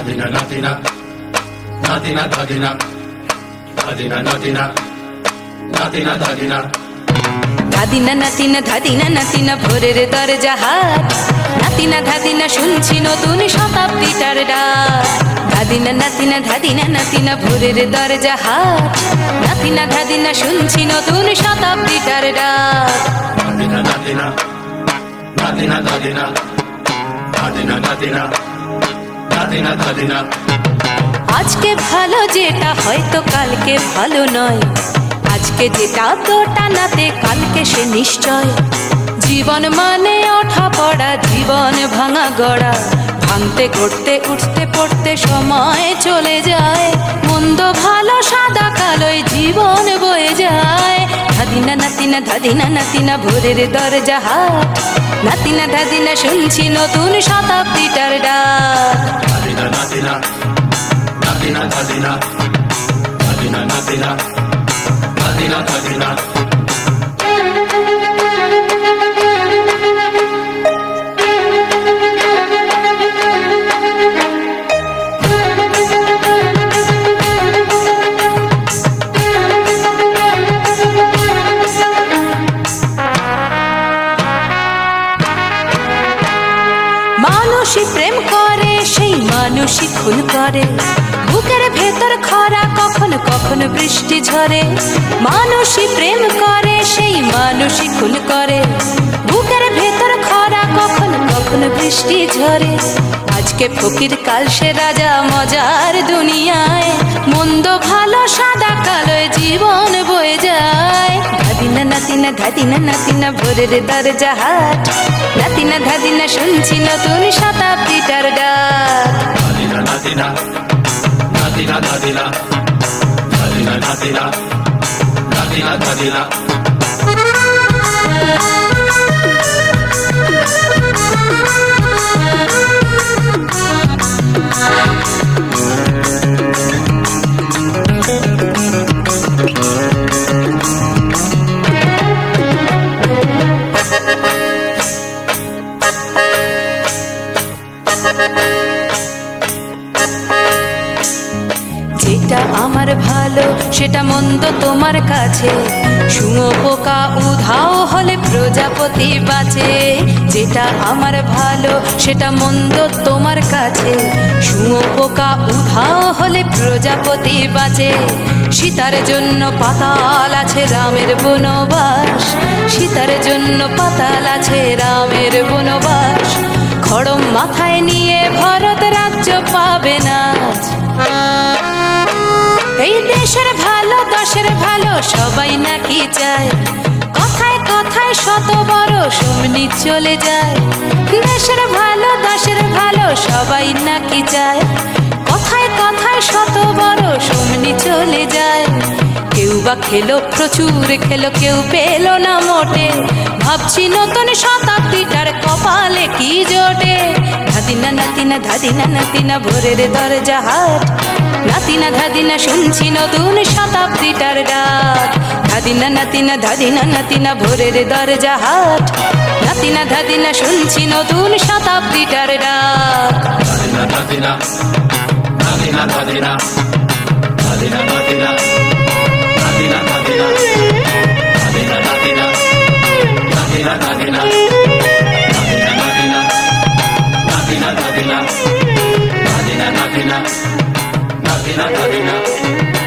Nadina, Nadina, Nadina, Nadina, Nadina, Nadina, Nadina, Nadina. ধাদিনা নাতিনা ধাদিনা নাতিনা ভোরের দরজা হাট নাতিনা ধাদিনা শুনছি নতুন শতাব্দীটার ডাক ধাদিনা নাতিনা ধাদিনা নাতিনা ভোরের দরজা হাট নাতিনা ধাদিনা শুনছি নতুন শতাব্দীটার ডাক Nadina, Nadina, Nadina, Nadina, Nadina, Nadina, Nadina, Nadina. আজকে ভালো যেটা হয়তো কালকে ভালো নয় আজকে যেটা তো টানাতে কালকে সে নিশ্চয় জীবন মানে ওঠা পড়া জীবন ভাঙা গড়া ভাঙতে গড়তে উঠতে পড়তে সময় চলে যায় মন্দ ভালো সাদা কালোয় জীবন বয়ে যায় ধাদিনা নাতিনা ধাদিনা নাতিনা ভোরের দরজা হাট নাতিনা ধাদিনা শুনছি নতুন শতাব্দীটার ডাক Nadina, Nadina, Nadina, Nadina, Nadina, Nadina, Nadina, Nadina. মানুষই প্রেম করে সেই মানুষই খুন করে বুকের ভেতর খরা কখনো কখনো বৃষ্টি ঝরে মানুষই প্রেম করে সেই মানুষই খুন করে বুকের ভেতর খরা কখনো কখনো বৃষ্টি ঝরে আজকে ফকির কাল সে রাজা মজার দুনিয়ায় মন্দ ভালো সাদা কালোয় জীবন বয়ে যায় ধাদিনা নাতিনা ধাদিনা নাতিনা ভোরের দরজা হাট নাতিনা ধাদিনা শুনছি নতুন শতাব্দীটার ডাক Nadina, Nadina, Nadina, Nadina, Nadina, Nadina, Nadina, Nadina. যেটা আমার ভালো সেটা মন্দ তোমার কাছে শুঁয়ো পোকা উধাও হলে প্রজাপতি বাঁচে যেটা আমার ভালো সেটা মন্দ তোমার কাছে শুঁয়ো পোকা উধাও হলে প্রজাপতি বাঁচে সীতার জন্য পাতাল আছে রামের বনবাস সীতার জন্য পাতাল আছে রামের বনবাস খড়ম মাথায় নিয়ে ভরত রাজ্য পাবে না এই দেশের ভালো দশের ভালো সবাই নাকি চায় কথায় কথায় শত বড় সমনি চলে যায় দেশের ভালো দশের ভালো সবাই নাকি চায় কথায় কথায় শত বড় সমনি চলে যায় কেউ বা খেলো প্রচুর খেলো কেউ পেলো না মোটে ভাবছি নতুন শতাব্দীটার কপালে কি জোটে ধাদিনা নাতিনা ধাদিনা নাতিনা ভোরের দরজা হাট নাতিনা ধাদিনা শুনছি নতুন শতাব্দীটার ডাক ধাদিনা নাতিনা ধাদিনা নাতিনা ভোরের দরজা হাট নাতিনা ধাদিনা শুনছি নতুন শতাব্দীটার ডাক Nadina, Nadina, Nadina, Nadina, Nadina, Nadina, Nadina, Nadina, Nadina, Nadina, Nadina, Nadina, Nadina, Nadina, Nadina, Nadina, Nadina, Nadina, Nadina, Nadina.